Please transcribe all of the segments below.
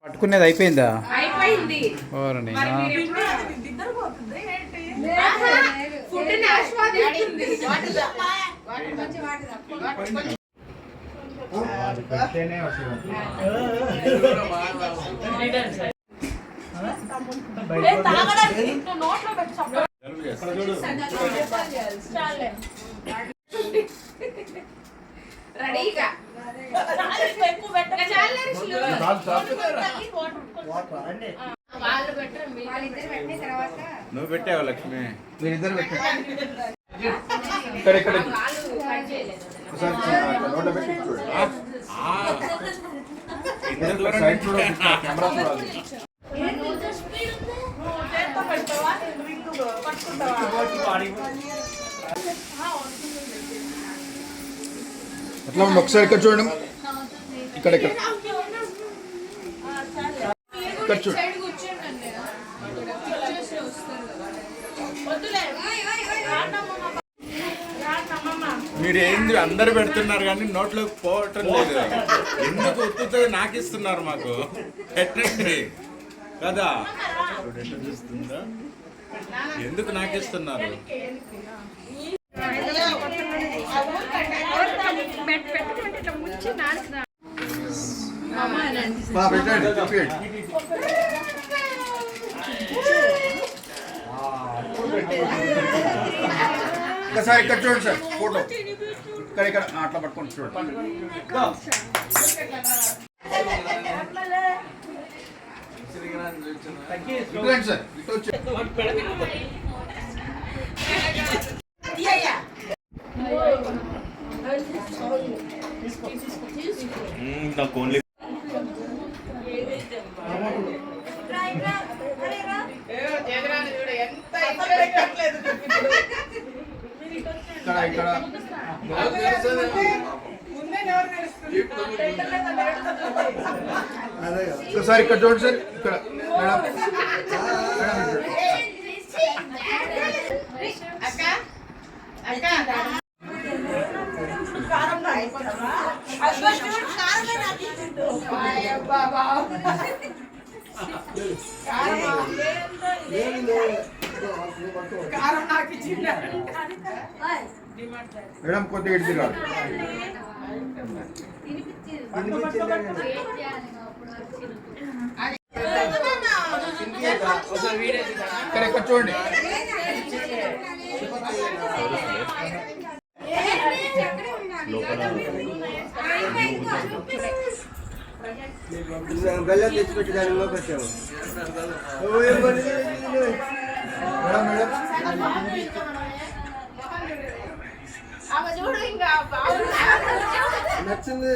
పట్టుకునేది అయిపోయిందా? అయిపోయింది. రెడీగా నువ్వు పెట్టావా లక్ష్మి? మీరిద్దరు పెట్టారు. ఎట్లా ఉంది ఒకసారి ఇక్కడ చూడండి. ఇక్కడ ఇక్కడ ఇక్కడ చూడండి. మీరు ఏంది అందరు పెడుతున్నారు కానీ నోట్లోకి పోవటం లేదు. ఎందుకు ఉత్తుతో నాకు ఇస్తున్నారు మాకు ఎట్లండి కదా? చూస్తుందా ఎందుకు నాకు ఇస్తున్నారు? ఒకసారి ఇక్కడ చూడండి సార్ ఫోటో. ఇక్కడ ఇక్కడ అట్లా పట్టుకొని చూడండి. ఇటు సార్ ఇటు వచ్చి నాకు ఓన్లీ ఇక్కడ ఇక్కడ ఒకసారి ఇక్కడ చూడండి సార్. ఇక్కడ మేడం మేడం కొద్దిగా ఇటు కాదు. ఇక్కడ ఇక్కడ చూడండి. గల్లా తెచ్చిపెట్టి దానిలోకి వచ్చాము. నచ్చింది.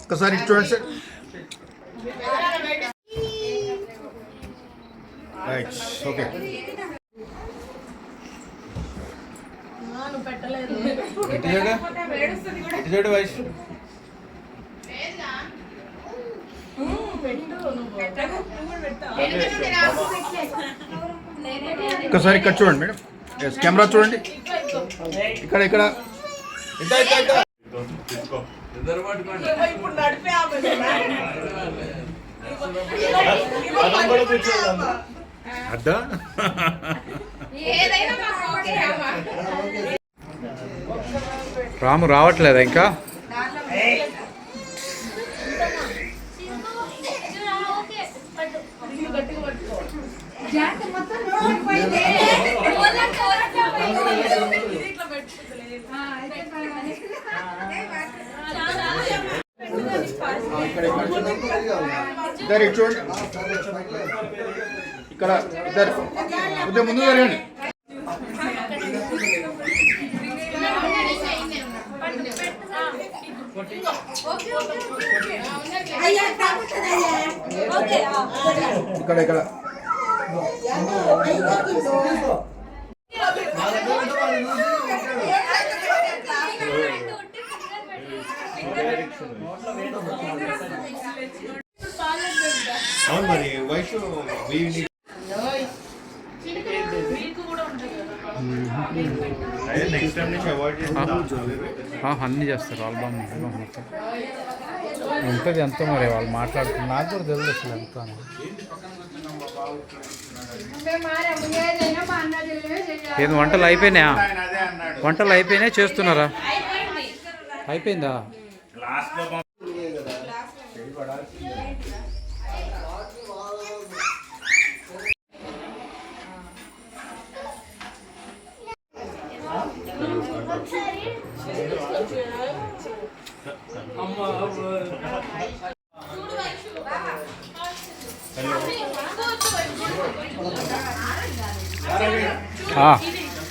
ఒకసారి చూడండి సార్. Right okay. ఇటు చూడు వయసు. ఒకసారి ఇక్కడ చూడండి మేడం. కెమెరా చూడండి. ఇక్కడ ఇక్కడ అద్దా ఏదైనా రాము రావట్లేదా ఇంకా? ఇద్దరు ఇటు చూడండి, ఇక్కడ ఇద్దరు కొద్దిగా ముందు జరగండి. ఇక్కడ ఇక్కడ అవును మరి వయసు నెక్స్ట్ టైం నుంచి అవాయిడ్ చేస్తాం. అన్నీ చేస్తారు ఆల్బమ్ మొత్తం ఉంటుంది ఎంతో మరి వాళ్ళు మాట్లాడుతున్నారు. నాకు కూడా తెలియదు అసలు ఎంత అని. ఏది వంటలు అయిపోయినాయా? వంటలు అయిపోయినాయి, చేస్తున్నారా? అయిపోయిందా?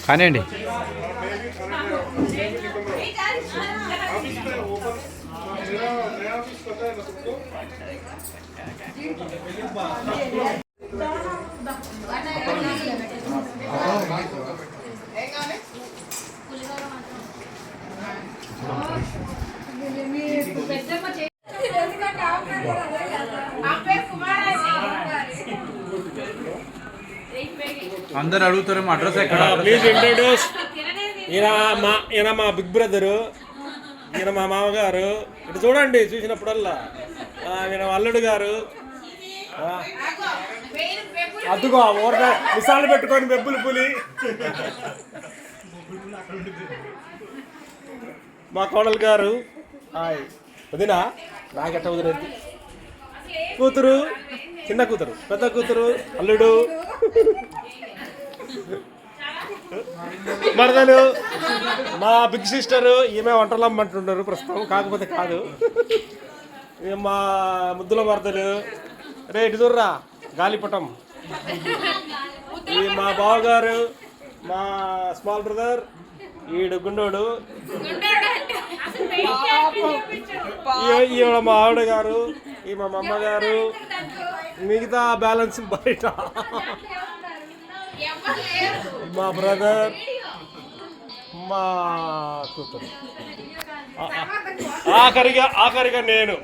కానివ్వండి. అందరు అడుగుతారేమో అడ్రస్ ఎక్కడ? Please introduce. ఈయన మా బిగ్ బ్రదరు, ఈయన మా మామగారు. ఇటు చూడండి చూసినప్పుడల్లా. ఈయన అల్లుడు గారు. అదుగో ఊర విశాలు పెట్టుకొని బెబ్బులు పులి. మా కోడలు గారు. హాయ్ వదినా. నాకెట్ట వదిలేదు. కూతురు, చిన్న కూతురు, పెద్ద కూతురు, అల్లుడు, మరదలు, మా బిగ్ సిస్టర్. ఈమె వంటలు అమ్మంటున్నారు ప్రస్తుతం, కాకపోతే కాదు. మా ముద్దుల మరదలు. రే ఇటు చూర్రా గాలిపటం. ఈ మా బావగారు, మా స్మాల్ బ్రదర్. ఈడు గుండోడు. ఈవిడ మా ఆవిడ గారు. ఈ మా అమ్మగారు. మిగతా బ్యాలెన్స్ బయట. మా బ్రదర్, మా కూతురు, ఆఖరిగా నేను.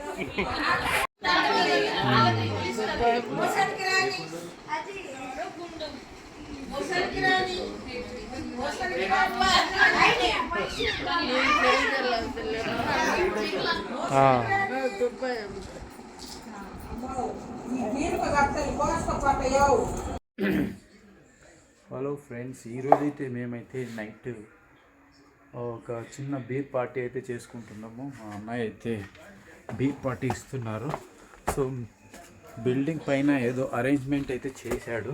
హలో ఫ్రెండ్స్, ఈరోజైతే మేమైతే నైట్ ఒక చిన్న బీర్ పార్టీ అయితే చేసుకుంటున్నాము. మా అన్నయ్య అయితే బీర్ పార్టీ ఇస్తున్నారు. సో బిల్డింగ్ పైన ఏదో అరేంజ్మెంట్ అయితే చేశాడు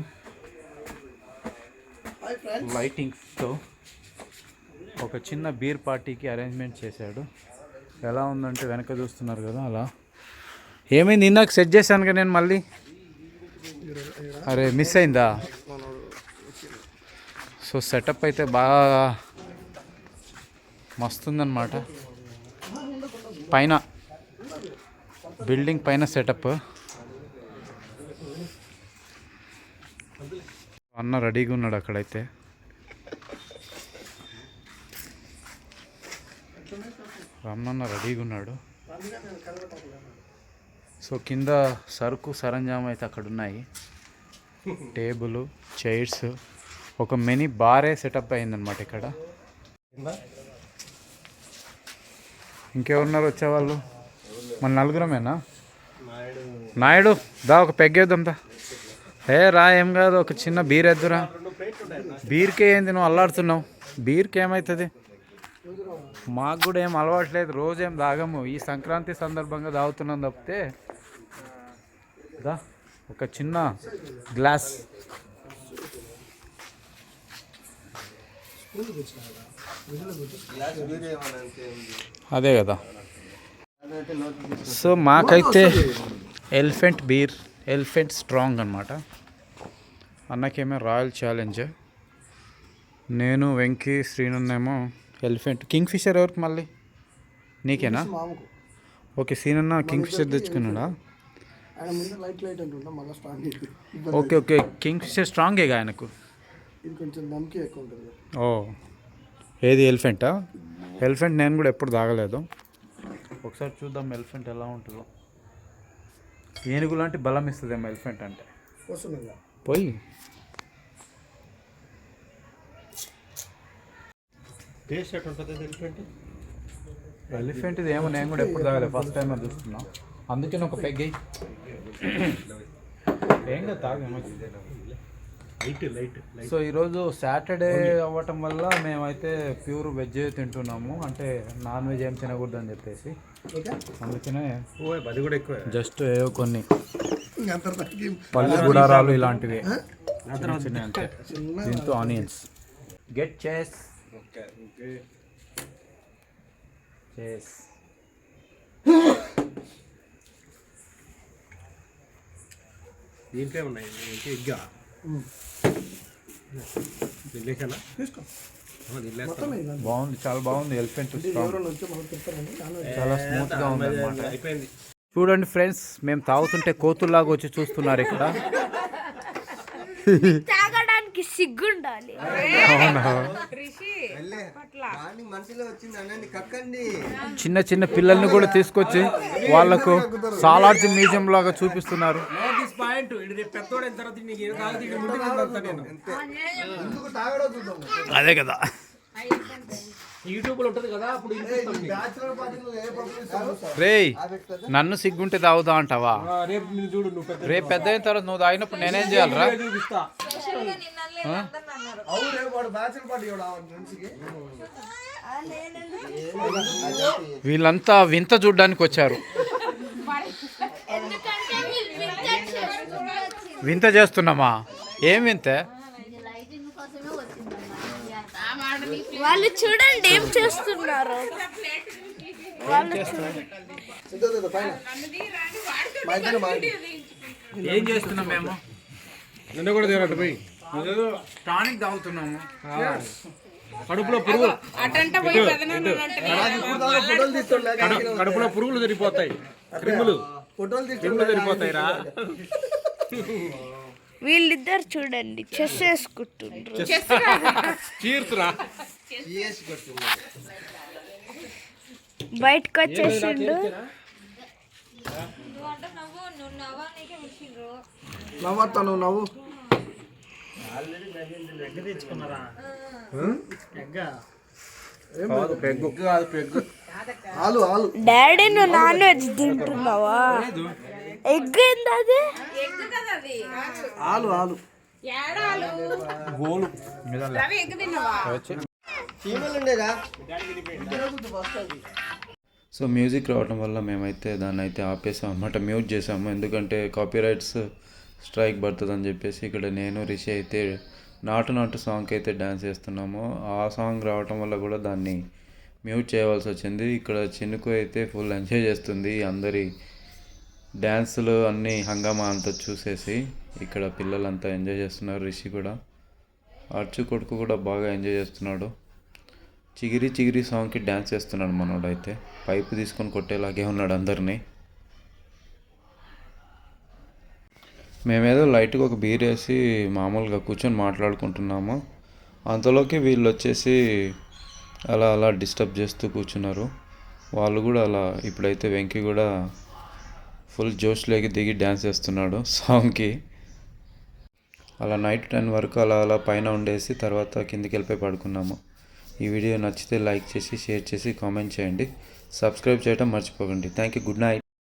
లైటింగ్స్తో. ఒక చిన్న బీర్ పార్టీకి అరేంజ్మెంట్ చేశాడు. ఎలా ఉందంటే వెనక చూస్తున్నారు కదా అలా. ఏమైంది? ఇందాక సెట్ చేశాను కదా నేను, మళ్ళీ అరే మిస్ అయిందా? సో సెటప్ అయితే బాగా మస్తుందన్నమాట. పైన బిల్డింగ్ పైన సెటప్. అన్న రెడీగా ఉన్నాడు అక్కడైతే. రమ్మన్న రెడీగా ఉన్నాడు. సో కింద సరుకు సరంజామం అయితే అక్కడ ఉన్నాయి. టేబుల్, చైర్స్, ఒక మినీ బారే సెటప్ అయిందనమాట ఇక్కడ. ఇంకెవరున్నారు వచ్చేవాళ్ళు? మన నలుగురమేనా? నాయుడు దా ఒక పెగ్గేద్దాం దా. రా ఏం కాదు, ఒక చిన్న బీర్ ఎద్దురా. బీర్కే ఏంది నువ్వు అల్లాడుతున్నావు? బీర్కి ఏమవుతుంది? మాకు కూడా ఏం అలవాట్లేదు, రోజేం తాగము. ఈ సంక్రాంతి సందర్భంగా తాగుతున్నాం తప్పితే. దా ఒక చిన్న గ్లాస్. అదే కదా. సో మాకైతే ఎలిఫెంట్ బీర్, ఎలిఫెంట్ స్ట్రాంగ్ అనమాట. అన్నకేమో రాయల్ ఛాలెంజ్, నేను వెంకీ శ్రీనున్నేమో ఎలిఫెంట్. కింగ్ ఫిషర్ ఎవరికి మళ్ళీ? నీకేనా? ఓకే, శ్రీనన్న కింగ్ ఫిషర్ తెచ్చుకున్నాడా? ఓకే ఓకే, కింగ్ ఫిషర్ స్ట్రాంగేగా ఆయనకు. ఓ ఏది ఎలిఫెంటా? ఎలిఫెంట్ నేను కూడా ఎప్పుడు తాగలేదు. ఒకసారి చూద్దాం ఎలిఫెంట్ ఎలా ఉంటుందో. ఏనుగు లాంటి బలం ఇస్తుందేమో ఎలిఫెంట్ అంటే. పోయి టేస్ట్ ఎట్లా ఉంటుంది ఎలిఫెంట్? ఎలిఫెంట్ ఇది ఏమో నేను కూడా ఎప్పుడు తాగలేదు, ఫస్ట్ టైం అది చూస్తున్నా. అందుకని ఒక పెగ్గి ఏం కదా తాగేమో. సో ఈరోజు సాటర్డే అవ్వటం వల్ల మేమైతే ప్యూర్ వెజ్ తింటున్నాము, అంటే నాన్ వెజ్ ఏం తినకూడదు అని చెప్పేసి. అందుకనే అది కూడా ఎక్కువ. జస్ట్ ఏవో కొన్ని పల్లి గుడారాలు ఇలాంటివి చిన్న అంతే. దీంతో ఆనియన్స్. గెట్ చేస్ చేస్. దీంట్లో ఉన్నాయి ఎగ్గా బాగుంది, చాలా బాగుంది. ఎలిఫెంట్ చాలా స్మూత్ గా ఉంది అన్నమాట. చూడండి ఫ్రెండ్స్, మేము తాగుతుంటే కోతుల్లాగా వచ్చి చూస్తున్నారు ఇక్కడ. తాగడానికి సిగ్గుండాలి. చిన్న చిన్న పిల్లల్ని కూడా తీసుకొచ్చి వాళ్ళకు సాలార్జీ మ్యూజియం లాగా చూపిస్తున్నారు. అదే కదా, యూట్యూబ్లో ఉంటుంది కదా. అప్పుడు రేయ్ నన్ను సిగ్గుంటే తాగుతా అంటావా? రేపు మీరు చూడు, నువ్వు రేపు పెద్ద అయిన తర్వాత నువ్వు తాగినప్పుడు నేనేం చేయాలరా? చూపిస్తా. వీళ్ళంతా వింత చూడ్డానికి వచ్చారు. వింత చేస్తున్నామా? ఏం వింత? వాళ్ళు చూడండి ఏం చేస్తున్నారు. ఏం చేస్తున్నాం మేము? నిన్న కూడా తినట్టు పోయి టానిక్ తాగుతున్నాము. కడుపులో పురుగులు కడుపులో పురుగులు సరిపోతాయి, క్రిములు సరిపోతాయి రా. వీళ్ళిద్దరు చూడండి చెస్ వేసుకుంటుండ్రు. బయటకు వచ్చేసిండు. నవ్వు నవ్వు. డాడీ నువ్వు నాన్ వెజ్ తింటున్నావా? ఎగ్ ఏంది అది? సో మ్యూజిక్ రావడం వల్ల మేమైతే దాన్ని అయితే ఆపేసాం అన్నమాట, మ్యూట్ చేసాము. ఎందుకంటే కాపీరైట్స్ స్ట్రైక్ పడుతుందని చెప్పేసి. ఇక్కడ నేను రిషి అయితే నాటు సాంగ్కి అయితే డ్యాన్స్ చేస్తున్నాము. ఆ సాంగ్ రావటం వల్ల కూడా దాన్ని మ్యూట్ చేయవలసి వచ్చింది. ఇక్కడ చినుకు అయితే ఫుల్ ఎంజాయ్ చేస్తుంది. అందరి డ్యాన్సులు అన్నీ హంగామా అంతా చూసేసి ఇక్కడ పిల్లలంతా ఎంజాయ్ చేస్తున్నారు. రిషి కూడా, అర్చు కొడుకు కూడా బాగా ఎంజాయ్ చేస్తున్నాడు. చిగిరి చిగిరి సాంగ్కి డ్యాన్స్ చేస్తున్నాడు మనోడు అయితే. పైపు తీసుకొని కొట్టేలాగే ఉన్నాడు అందరినీ. మేమేదో లైట్గా ఒక బీర్ వేసి మామూలుగా కూర్చొని మాట్లాడుకుంటున్నాము. అంతలోకి వీళ్ళు వచ్చేసి అలా డిస్టర్బ్ చేస్తూ కూర్చున్నారు. వాళ్ళు కూడా అలా. ఇప్పుడైతే వెంకీ కూడా ఫుల్ జోష్లోకి దిగి డ్యాన్స్ చేస్తున్నాడు సాంగ్కి. అలా నైట్ 10 వరకు అలా పైన ఉండేసి తర్వాత కిందికి వెళ్ళిపోయి పడుకున్నాము. ఈ వీడియో నచ్చితే లైక్ చేసి, షేర్ చేసి, కామెంట్ చేయండి. సబ్స్క్రైబ్ చేయడం మర్చిపోకండి. Thank you. Good night.